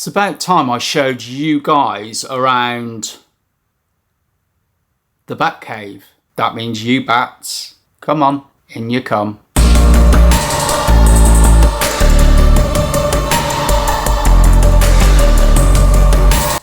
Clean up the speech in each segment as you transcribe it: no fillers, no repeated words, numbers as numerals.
It's about time I showed you guys around the bat cave. That means you bats. Come on, in you come.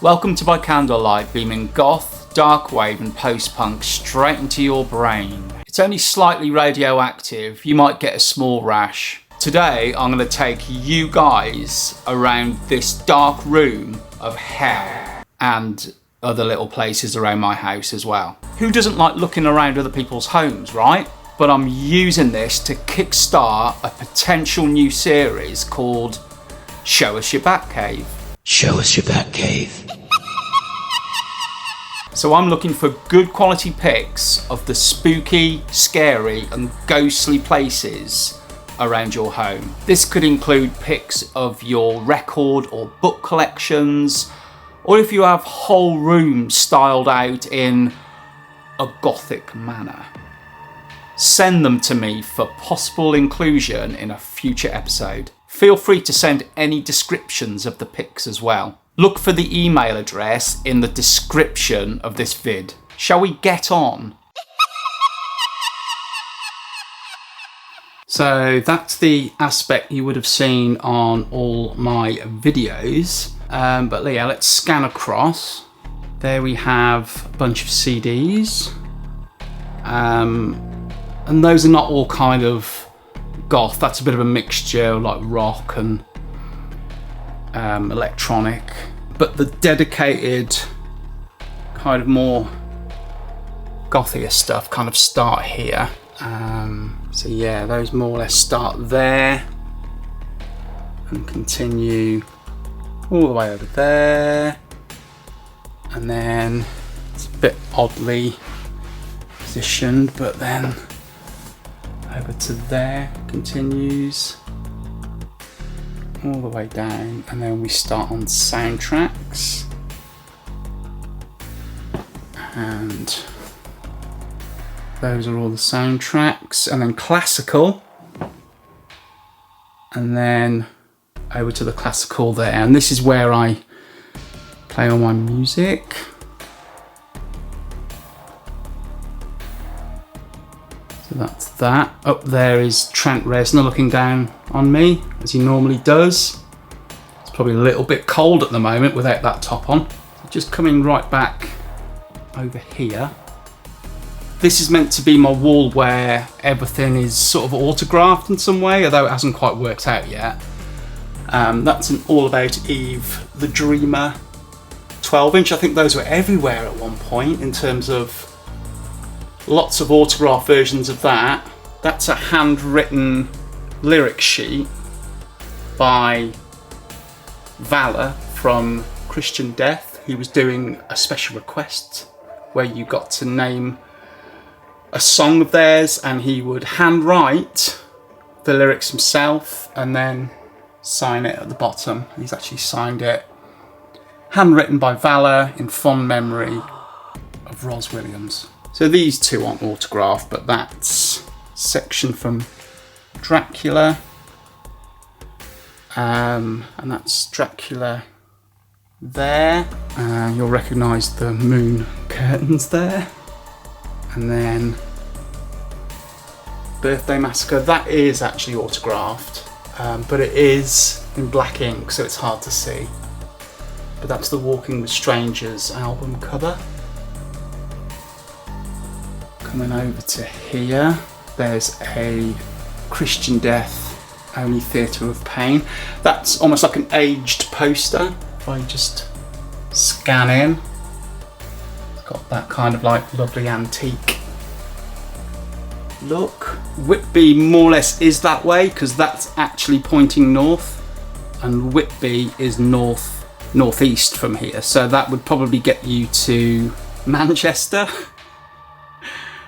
Welcome to my Candlelight, beaming goth, dark wave and post-punk straight into your brain. It's only slightly radioactive, you might get a small rash. Today I'm going to take you guys around this dark room of hell and other little places around my house as well. Who doesn't like looking around other people's homes, right? But I'm using this to kickstart a potential new series called Show Us Your Bat Cave. Show us your bat cave. So I'm looking for good quality pics of the spooky, scary and ghostly places around your home. This could include pics of your record or book collections, or if you have whole rooms styled out in a Gothic manner. Send them to me for possible inclusion in a future episode. Feel free to send any descriptions of the pics as well. Look for the email address in the description of this vid. Shall we get on? So that's the aspect you would have seen on all my videos. But yeah, let's scan across. There we have a bunch of CDs. And those are not all kind of goth. That's a bit of a mixture, like rock and electronic. But the dedicated kind of more gothier stuff kind of start here. So yeah, those more or less start there and continue all the way over there, and then it's a bit oddly positioned, but then over to there, continues all the way down, and then we start on soundtracks, and those are all the soundtracks, and then classical, and then over to the classical there, and this is where I play all my music. So that's that. Up there is Trent Reznor looking down on me, as he normally does. It's probably a little bit cold at the moment without that top on. Just coming right back over here. This is meant to be my wall where everything is sort of autographed in some way, although it hasn't quite worked out yet. That's an All About Eve the Dreamer 12-inch. I think those were everywhere at one point in terms of lots of autograph versions of that. That's a handwritten lyric sheet by Valor from Christian Death. He was doing a special request where you got to name a song of theirs, and he would handwrite the lyrics himself and then sign it at the bottom. He's actually signed it, handwritten by Valor in fond memory of Ros Williams. So these two aren't autographed, but that's a section from Dracula, and that's Dracula there. You'll recognise the moon curtains there. And then Birthday Massacre, that is actually autographed, but it is in black ink, so it's hard to see. But that's the Walking with Strangers album cover. Coming over to here, there's a Christian Death Only Theatre of Pain. That's almost like an aged poster. If I just scan in, got that kind of like lovely antique look. Whitby more or less is that way because that's actually pointing north, and Whitby is northeast from here, so that would probably get you to Manchester.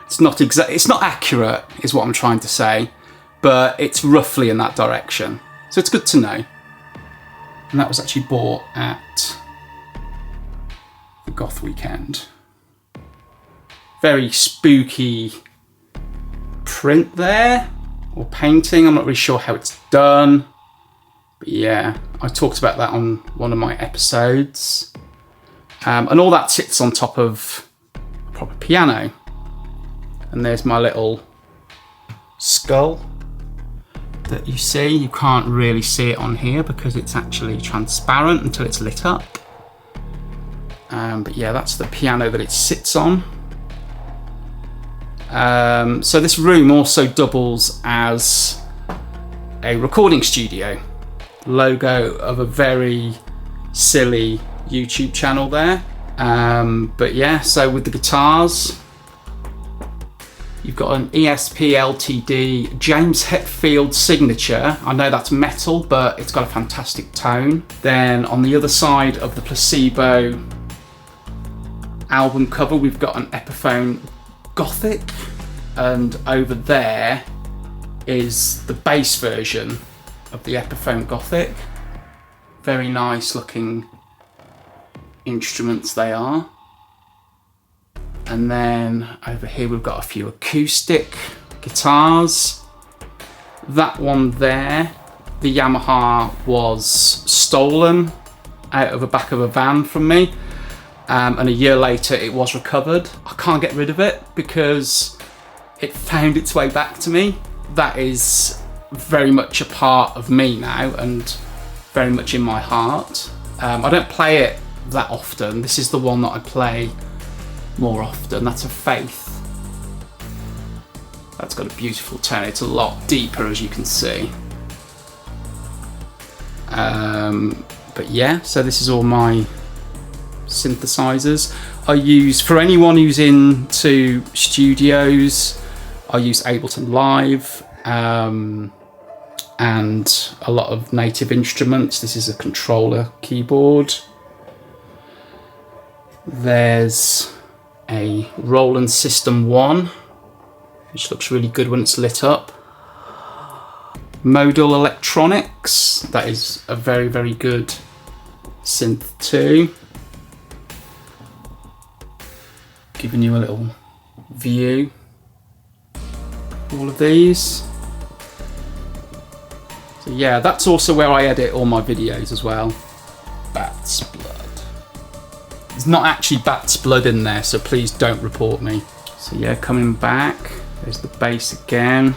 It's not accurate is what I'm trying to say, but it's roughly in that direction, so it's good to know. And that was actually bought at the Goth weekend. Very spooky print there, or painting. I'm not really sure how it's done. But yeah, I talked about that on one of my episodes. And all that sits on top of a proper piano. And there's my little skull that you see. You can't really see it on here because it's actually transparent until it's lit up. But yeah, that's the piano that it sits on. So this room also doubles as a recording studio. Logo of a very silly YouTube channel there. But yeah, so with the guitars, you've got an ESP LTD James Hetfield signature. I know that's metal, but it's got a fantastic tone. Then on the other side of the Placebo album cover, we've got an Epiphone Gothic, and over there is the bass version of the Epiphone Gothic. Very nice looking instruments they are. And then over here we've got a few acoustic guitars. That one there, the Yamaha, was stolen out of the back of a van from me. And a year later it was recovered. I can't get rid of it because it found its way back to me. That is very much a part of me now and very much in my heart. I don't play it that often. This is the one that I play more often. That's a Faith. That's got a beautiful tone. It's a lot deeper, as you can see. But yeah, so this is all my synthesizers. I use, for anyone who's into studios, I use Ableton Live and a lot of native instruments. This is a controller keyboard. There's a Roland System 1, which looks really good when it's lit up. Modal Electronics, that is a very, very good synth too. Giving you a little view of all of these. So yeah, that's also where I edit all my videos as well. Bat's blood. There's not actually bat's blood in there, so please don't report me. So yeah, coming back, there's the bass again.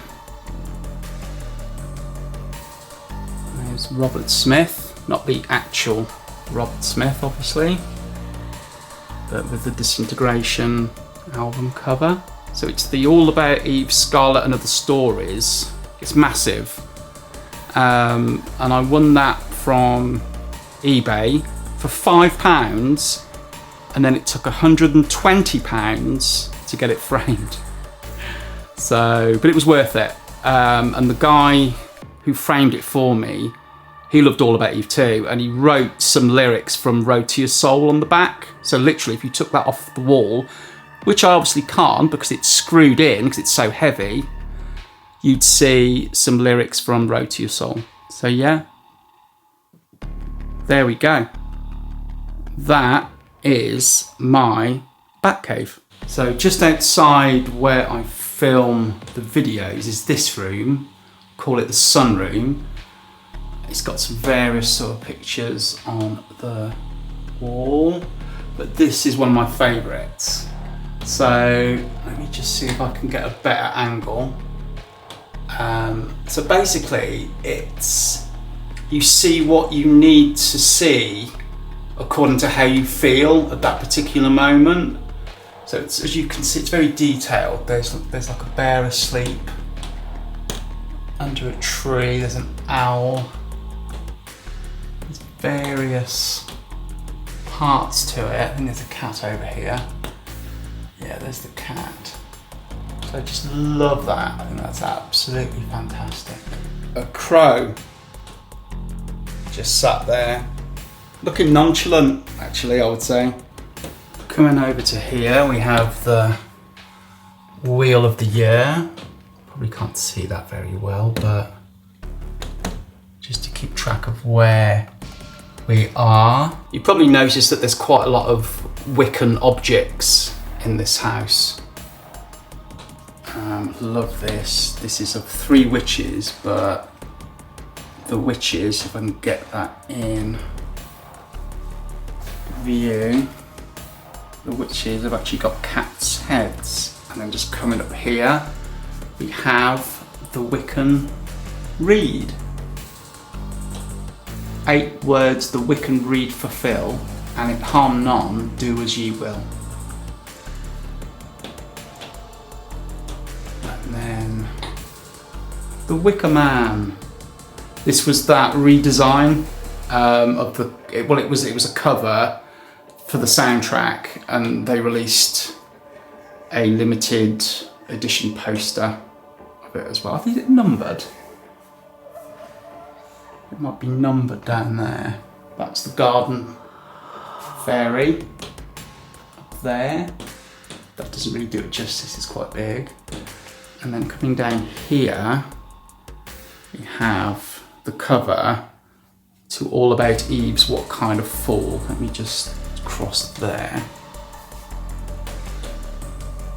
There's Robert Smith, not the actual Robert Smith, obviously, but with the Disintegration album cover. So it's the All About Eve, Scarlet and Other Stories. It's massive. And I won that from eBay for £5, and then it took £120 to get it framed. So, but it was worth it. And the guy who framed it for me, he loved All About Eve too, and he wrote some lyrics from Road to Your Soul on the back. So literally, if you took that off the wall, which I obviously can't because it's screwed in because it's so heavy, you'd see some lyrics from Road to Your Soul. So yeah, there we go. That is my Batcave. So just outside where I film the videos is this room, call it the sunroom. It's got some various sort of pictures on the wall, but this is one of my favourites. So let me just see if I can get a better angle. So basically it's, you see what you need to see according to how you feel at that particular moment. So it's, as you can see, it's very detailed. There's like a bear asleep under a tree, there's an owl. There's various parts to it. I think there's a cat over here. Yeah, there's the cat. So I just love that. I think that's absolutely fantastic. A crow just sat there, looking nonchalant, actually, I would say. Coming over to here, we have the Wheel of the Year. Probably can't see that very well, but just to keep track of where we are. You probably noticed that there's quite a lot of Wiccan objects in this house. Love this. This is of 3 witches, but the witches, if I can get that in view. The witches have actually got cats' heads. And then just coming up here, we have the Wiccan Rede. 8 words the Wiccan Rede fulfill, and it harm none, do as ye will. And then the Wicker Man. This was that redesign of the. It was a cover for the soundtrack, and they released a limited edition poster of it as well. I think it's numbered. It might be numbered down there. That's the garden fairy up there. That doesn't really do it justice, it's quite big. And then coming down here, we have the cover to All About Eve's What Kind of Fool. Let me just cross there.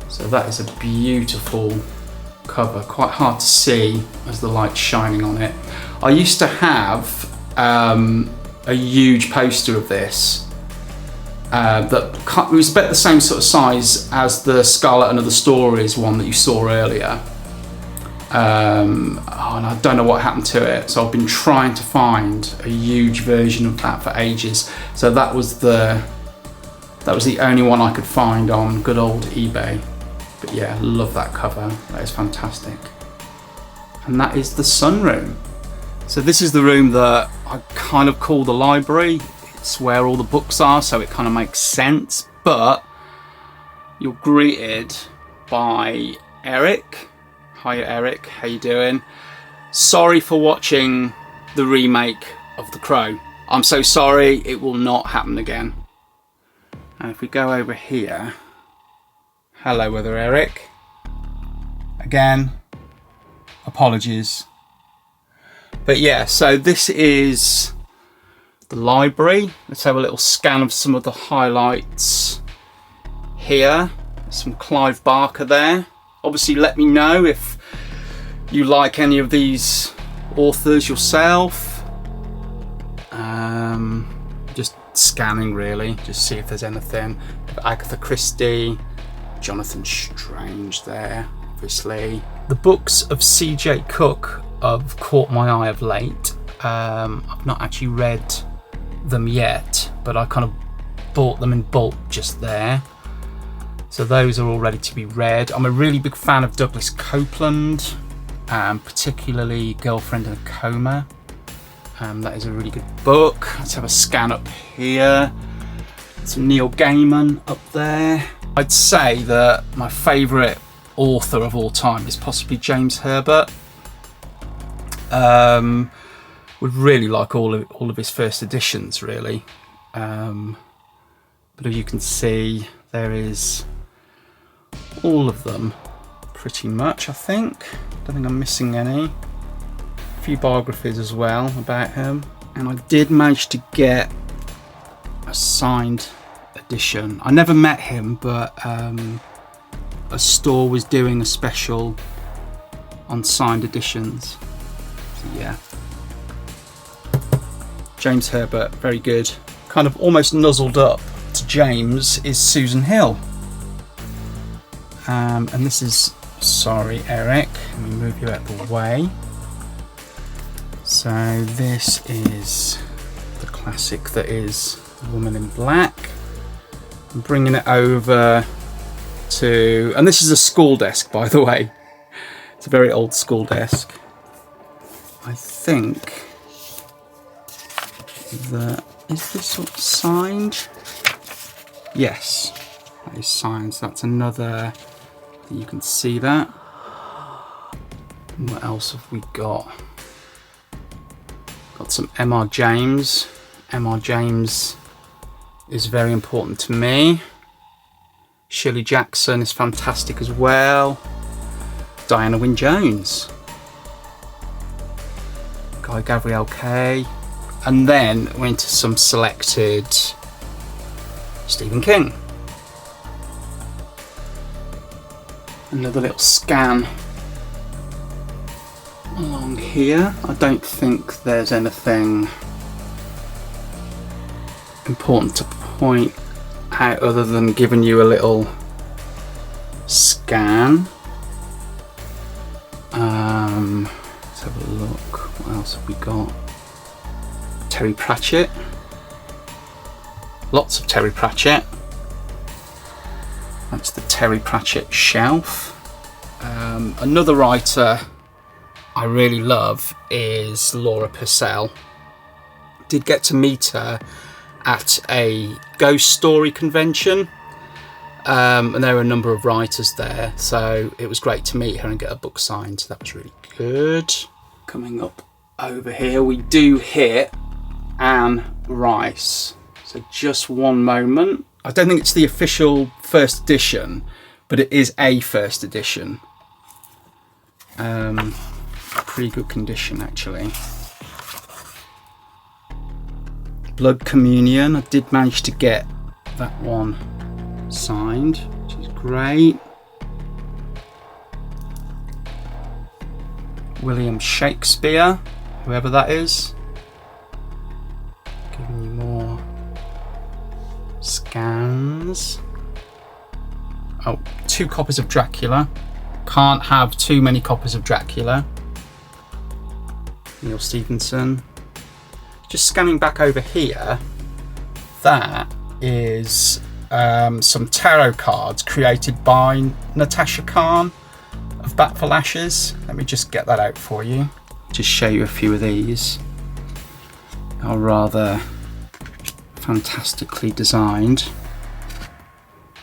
So that is a beautiful cover, quite hard to see as the light's shining on it. I used to have a huge poster of this that was about the same sort of size as the Scarlet and Other Stories one that you saw earlier. And I don't know what happened to it, so I've been trying to find a huge version of that for ages. So that was the only one I could find on good old eBay. But yeah, love that cover. That is fantastic. And that is the sunroom. So this is the room that I kind of call the library. It's where all the books are, so it kind of makes sense. But you're greeted by Eric. Hi Eric, how you doing? Sorry for watching the remake of The Crow. I'm so sorry, it will not happen again. And if we go over here, hello other Eric. Again, apologies. But yeah, so this is the library. Let's have a little scan of some of the highlights here. Some Clive Barker there. Obviously let me know if you like any of these authors yourself. Just scanning really, just see if there's anything. Agatha Christie, Jonathan Strange there, obviously. The books of C.J. Cook have caught my eye of late. I've not actually read them yet, but I kind of bought them in bulk just there. So those are all ready to be read. I'm a really big fan of Douglas Copeland, particularly Girlfriend in a Coma. That is a really good book. Let's have a scan up here. Some Neil Gaiman up there. I'd say that my favourite author of all time is possibly James Herbert. Would really like all of his first editions, really. But as you can see, there is all of them, pretty much. I think. Don't think I'm missing any. A few biographies as well about him, and I did manage to get a signed edition. I never met him, but a store was doing a special on signed editions. So yeah, James Herbert, very good. Kind of almost nuzzled up to James is Susan Hill, and this is, sorry Eric, let me move you out of the way. So this is the classic that is The Woman in Black. I'm bringing it over to, and this is a school desk, by the way. It's a very old school desk. I think that, is this sort of signed? Yes, that is signed. So that's another, you can see that. And what else have we got? Got some M.R. James. M.R. James is very important to me. Shirley Jackson is fantastic as well. Diana Wynne Jones. Guy Gabriel Kay. And then went to some selected Stephen King. Another little scan along here. I don't think there's anything important to point out other than giving you a little scan. Let's have a look. What else have we got? Terry Pratchett. Lots of Terry Pratchett. That's the Terry Pratchett shelf. Another writer I really love is Laura Purcell. Did get to meet her at a ghost story convention, and there were a number of writers there, so it was great to meet her and get her book signed. So that was really good. Coming up over here, we do hit Anne Rice. So just one moment. I don't think it's the official first edition, but it is a first edition. Pretty good condition actually. Blood Communion, I did manage to get that one signed, which is great. William Shakespeare, whoever that is. Giving you more scans. Oh, 2 copies of Dracula. Can't have too many copies of Dracula. Neil Stevenson. Just scanning back over here, that is some tarot cards created by Natasha Khan of Bat for Lashes. Let me just get that out for you. Just show you a few of these. Are rather fantastically designed.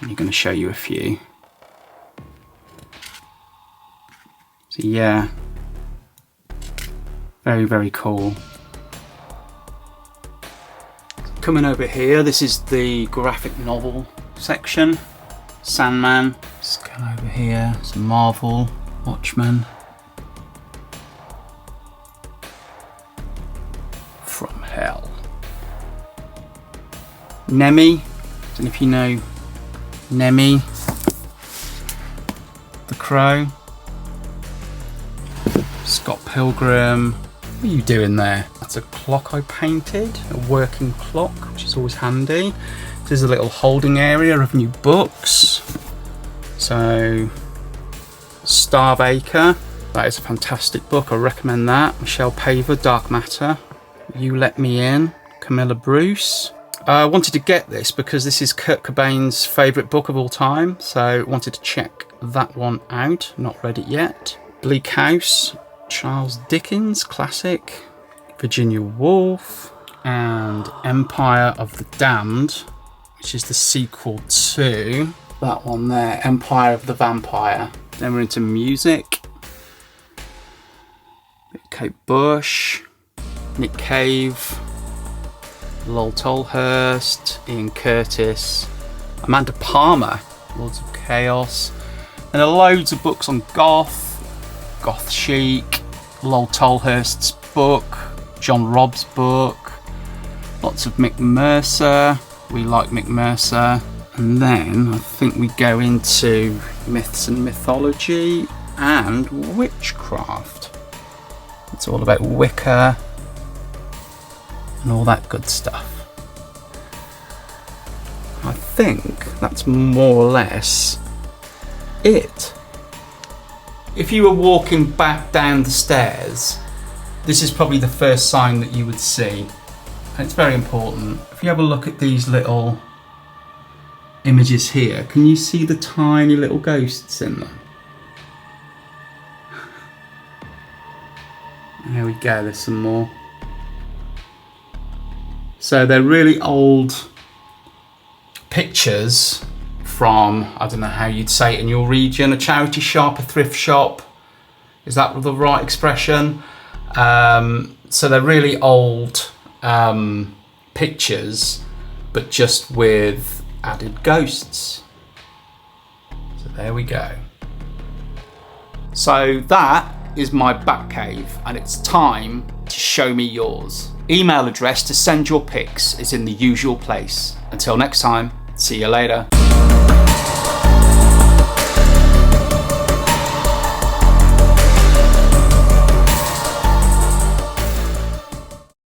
I'm going to show you a few. So yeah, very, very cool. Coming over here, this is the graphic novel section. Sandman. Scan over here, some Marvel, Watchmen. From Hell. Nemi. Don't know if you know Nemi the Crow. Scott Pilgrim. What are you doing there? That's a clock I painted, a working clock, which is always handy. There's a little holding area of new books. So, Starvacre, that is a fantastic book, I recommend that. Michelle Paver, Dark Matter. You Let Me In, Camilla Bruce. I wanted to get this because this is Kurt Cobain's favourite book of all time, so I wanted to check that one out. Not read it yet. Bleak House, Charles Dickens, classic. Virginia Woolf, and Empire of the Damned, which is the sequel to that one there, Empire of the Vampire. Then we're into music. Kate Bush, Nick Cave, Lol Tolhurst, Ian Curtis, Amanda Palmer, Lords of Chaos, and there are loads of books on Goth, Goth Chic, Lol Tolhurst's book, John Robb's book, lots of Mick Mercer. We like Mick Mercer. And then I think we go into myths and mythology and witchcraft. It's all about Wicca and all that good stuff. I think that's more or less it. If you were walking back down the stairs, this is probably the first sign that you would see. And it's very important. If you have a look at these little images here, can you see the tiny little ghosts in them? There we go, there's some more. So they're really old pictures from, I don't know how you'd say it in your region, a charity shop, a thrift shop. Is that the right expression? So they're really old pictures, but just with added ghosts. So there we go. So that is my bat cave, and it's time to show me yours. Email address to send your pics is in the usual place. Until next time, see you later.